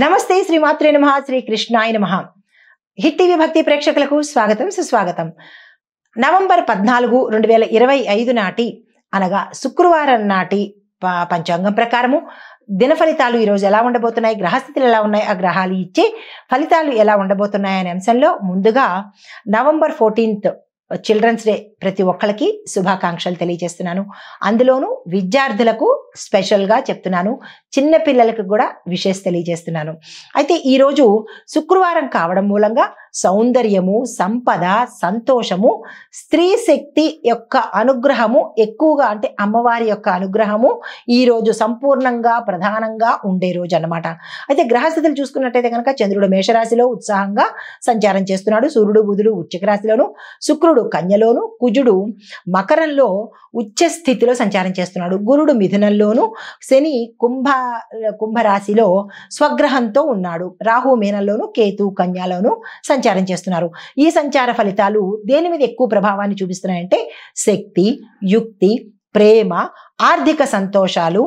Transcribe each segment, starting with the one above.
నమస్తే శ్రీమాత్రే నమః శ్రీ కృష్ణాయ నమః. హిట్ టీవీ భక్తి ప్రేక్షకులకు స్వాగతం సుస్వాగతం. నవంబర్ 14, 2025 నాటి అనగా శుక్రవారం నాటి పంచాంగం ప్రకారము దిన ఫలితాలు ఈరోజు ఎలా ఉండబోతున్నాయి, గ్రహస్థితులు ఎలా ఉన్నాయి, ఆ గ్రహాలు ఇచ్చే ఫలితాలు ఎలా ఉండబోతున్నాయి అనే అంశంలో ముందుగా నవంబర్ 14th చిల్డ్రన్స్ డే ప్రతి ఒక్కరికి శుభాకాంక్షలు తెలియజేస్తున్నాను. అందులోనూ విద్యార్థులకు స్పెషల్గా చెప్తున్నాను, చిన్న పిల్లలకు కూడా విషెస్ తెలియజేస్తున్నాను. అయితే ఈరోజు శుక్రవారం కావడం మూలంగా సౌందర్యము, సంపద, సంతోషము, స్త్రీ శక్తి యొక్క అనుగ్రహము ఎక్కువగా, అంటే అమ్మవారి యొక్క అనుగ్రహము ఈరోజు సంపూర్ణంగా ప్రధానంగా ఉండే రోజు అన్నమాట. అయితే గ్రహస్థితులు చూసుకున్నట్టయితే కనుక చంద్రుడు మేషరాశిలో ఉత్సాహంగా సంచారం చేస్తున్నాడు. సూర్యుడు బుధుడు వృశ్చిక రాశిలోను, శుక్రుడు కన్యలోను, కుజుడు మకరంలో ఉచ్చ స్థితిలో సంచారం చేస్తున్నాడు. గురుడు మిథునంలోను, శని కుంభరాశిలో స్వగ్రహంతో ఉన్నాడు. రాహు మీనంలోను, కేతు కన్యలోను సంచారం చేస్తున్నారు. ఈ సంచార ఫలితాలు దేని మీద ఎక్కువ ప్రభావాన్ని చూపిస్తున్నాయంటే శక్తి, యుక్తి, ప్రేమ, ఆర్థిక సంతోషాలు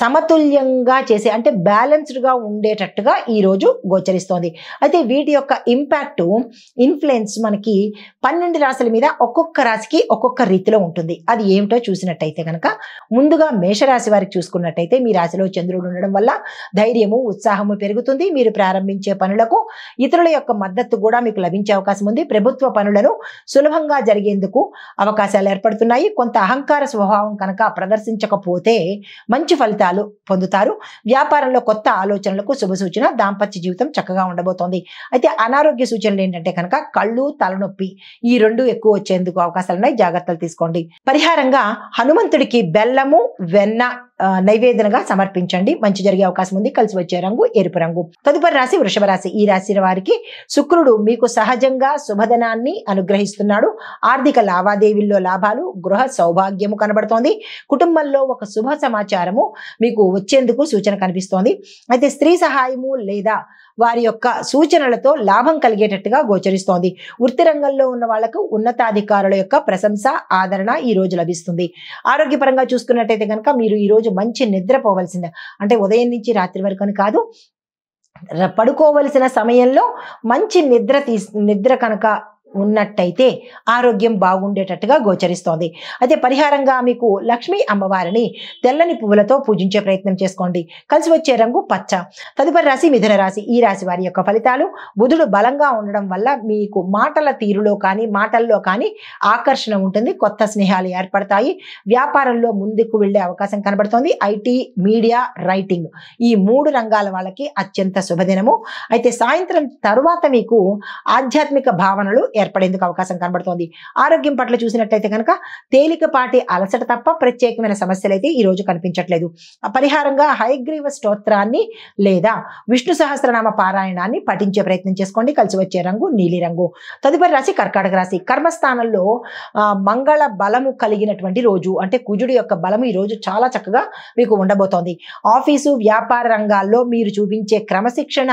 సమతుల్యంగా చేసే, అంటే బ్యాలెన్స్డ్గా ఉండేటట్టుగా ఈరోజు గోచరిస్తోంది. అయితే వీటి యొక్క ఇంపాక్ట్, ఇన్ఫ్లుయెన్స్ మనకి 12 రాశుల మీద ఒక్కొక్క రాశికి ఒక్కొక్క రీతిలో ఉంటుంది. అది ఏమిటో చూసినట్టయితే కనుక ముందుగా మేషరాశి వారికి చూసుకున్నట్టయితే మీ రాశిలో చంద్రుడు ఉండడం వల్ల ధైర్యము, ఉత్సాహము పెరుగుతుంది. మీరు ప్రారంభించే పనులకు ఇతరుల యొక్క మద్దతు కూడా మీకు లభించే అవకాశం ఉంది. ప్రభుత్వ పనులను సులభంగా జరిగేందుకు అవకాశాలు ఏర్పడుతున్నాయి. కొంత అహంకార స్వభావం కనుక ప్రదర్శించకపోతే మంచి ఫలితాలు పొందుతారు. వ్యాపారంలో కొత్త ఆలోచనలకు శుభ సూచన. దాంపత్య జీవితం చక్కగా ఉండబోతోంది. అయితే అనారోగ్య సూచనలు ఏంటంటే కనుక కళ్ళు, తలనొప్పి ఈ రెండు ఎక్కువ వచ్చేందుకు అవకాశాలు ఉన్నాయి. జాగ్రత్తలు తీసుకోండి. పరిహారంగా హనుమంతుడికి బెల్లము, వెన్న నైవేద్యంగా సమర్పించండి. మంచి జరిగే అవకాశం ఉంది. కలిసి వచ్చే రంగు ఎరుపు రంగు. తదుపరి రాశి వృషభ రాశి. ఈ రాశి వారికి శుక్రుడు మీకు సహజంగా శుభధనాన్ని అనుగ్రహిస్తున్నాడు. ఆర్థిక లావాదేవీల్లో లాభాలు, గృహ సౌభాగ్యము కనబడుతోంది. కుటుంబంలో ఒక శుభ సమాచారము మీకు వచ్చేందుకు సూచన కనిపిస్తోంది. అయితే స్త్రీ సహాయము లేదా వారి యొక్క సూచనలతో లాభం కలిగేటట్టుగా గోచరిస్తోంది. వృత్తి రంగంలో ఉన్న వాళ్లకు ఉన్నతాధికారుల యొక్క ప్రశంస, ఆదరణ ఈ రోజు లభిస్తుంది. ఆరోగ్యపరంగా చూసుకున్నట్టయితే కనుక మీరు ఈ రోజు మంచి నిద్రపోవలసిందే. అంటే ఉదయం నుంచి రాత్రి వరకు అని కాదు, పడుకోవలసిన సమయంలో మంచి నిద్ర కనుక ఉన్నట్టయితే ఆరోగ్యం బాగుండేటట్టుగా గోచరిస్తోంది. అయితే పరిహారంగా మీకు లక్ష్మీ అమ్మవారిని తెల్లని పువ్వులతో పూజించే ప్రయత్నం చేసుకోండి. కలిసి వచ్చే రంగు పచ్చ. తదుపరి రాశి మిథున రాశి. ఈ రాశి వారి యొక్క ఫలితాలు బుధుడు బలంగా ఉండడం వల్ల మీకు మాటల తీరులో కానీ మాటల్లో కానీ ఆకర్షణ ఉంటుంది. కొత్త స్నేహాలు ఏర్పడతాయి. వ్యాపారంలో ముందుకు వెళ్లే అవకాశం కనబడుతోంది. ఐటీ, మీడియా, రైటింగ్ ఈ 3 రంగాల వాళ్ళకి అత్యంత శుభదినము. అయితే సాయంత్రం తరువాత మీకు ఆధ్యాత్మిక భావనలు ఏర్పడేందుకు అవకాశం కనబడుతోంది. ఆరోగ్యం పట్ల చూసినట్టయితే కనుక తేలికపాటి అలసట తప్ప ప్రత్యేకమైన సమస్యలు అయితే ఈ రోజు కనిపించట్లేదు. పరిహారంగా హయగ్రీవ స్తోత్రాన్ని లేదా విష్ణు సహస్రనామ పారాయణాన్ని పఠించే ప్రయత్నం చేసుకోండి. కలిసి వచ్చే రంగు నీలిరంగు. తదుపరి రాశి కర్కాటక రాశి. కర్మస్థానంలో మంగళ బలము కలిగినటువంటి రోజు, అంటే కుజుడి యొక్క బలము ఈ రోజు చాలా చక్కగా మీకు ఉండబోతోంది. ఆఫీసు, వ్యాపార రంగాల్లో మీరు చూపించే క్రమశిక్షణ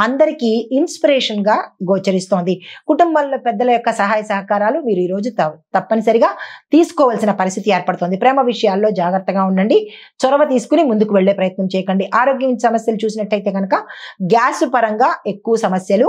అందరికీ ఇన్స్పిరేషన్ గా గోచరిస్తోంది. కుటుంబంలో పెద్దల యొక్క సహాయ సహకారాలు మీరు ఈరోజు తప్పనిసరిగా తీసుకోవాల్సిన పరిస్థితి ఏర్పడుతుంది. ప్రేమ విషయాల్లో జాగ్రత్తగా ఉండండి. చొరవ తీసుకుని ముందుకు వెళ్లే ప్రయత్నం చేయకండి. ఆరోగ్యం సమస్యలు చూసినట్టయితే కనుక గ్యాస్ పరంగా ఎక్కువ సమస్యలు,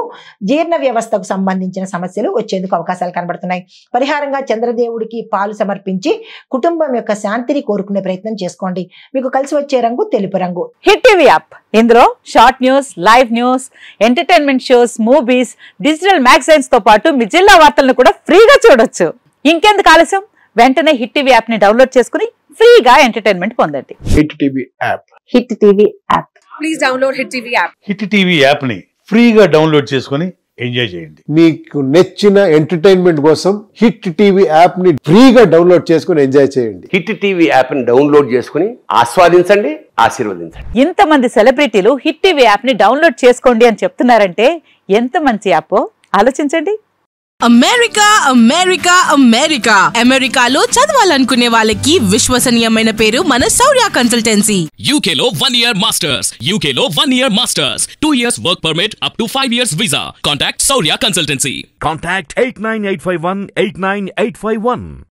జీర్ణ వ్యవస్థకు సంబంధించిన సమస్యలు వచ్చేందుకు అవకాశాలు కనబడుతున్నాయి. పరిహారంగా చంద్రదేవుడికి పాలు సమర్పించి కుటుంబం యొక్క శాంతిని కోరుకునే ప్రయత్నం చేసుకోండి. మీకు కలిసి వచ్చే రంగు తెలుపు రంగు. Hit TV app. ఇందులో short news, live news, entertainment shows, movies, digital magazines తో పాటు మీ జిల్లా వార్తలను కూడా ఫ్రీగా చూడొచ్చు. ఇంకెందుకు ఆలస్యం, వెంటనే హిట్ టీవీ యాప్ ని డౌన్లోడ్ చేసుకుని ఫ్రీగా ఎంటర్టైన్మెంట్ పొందండి. Hit TV app. Hit TV app. Please download hit TV app. Hit TV app ని ఫ్రీగా డౌన్లోడ్ చేసుకుని ఎంజాయ్ చేయండి. మీకు నచ్చిన ఎంటర్టైన్మెంట్ కోసం హిట్ టీవీ యాప్ ని ఫ్రీగా డౌన్లోడ్ చేసుకుని ఎంజాయ్ చేయండి. హిట్ టీవీ యాప్ ని డౌన్లోడ్ చేసుకుని ఆస్వాదించండి, ఆశీర్వదించండి. ఇంతమంది సెలబ్రిటీలు హిట్ టీవీ యాప్ ని డౌన్లోడ్ చేసుకోండి అని చెప్తున్నారంటే ఎంత మంచి యాప్ ఆలోచించండి. అమెరికా అమెరికాలో చదవాలనుకునే వాళ్ళకి విశ్వసనీయమైన పేరు మన శౌర్య కన్సల్టెన్సీ. UK లో 1 year masters. UK లో 1 year masters. 2 years work permit up to 5 years visa. Contact Saurya Consultancy. Contact 89851 89851.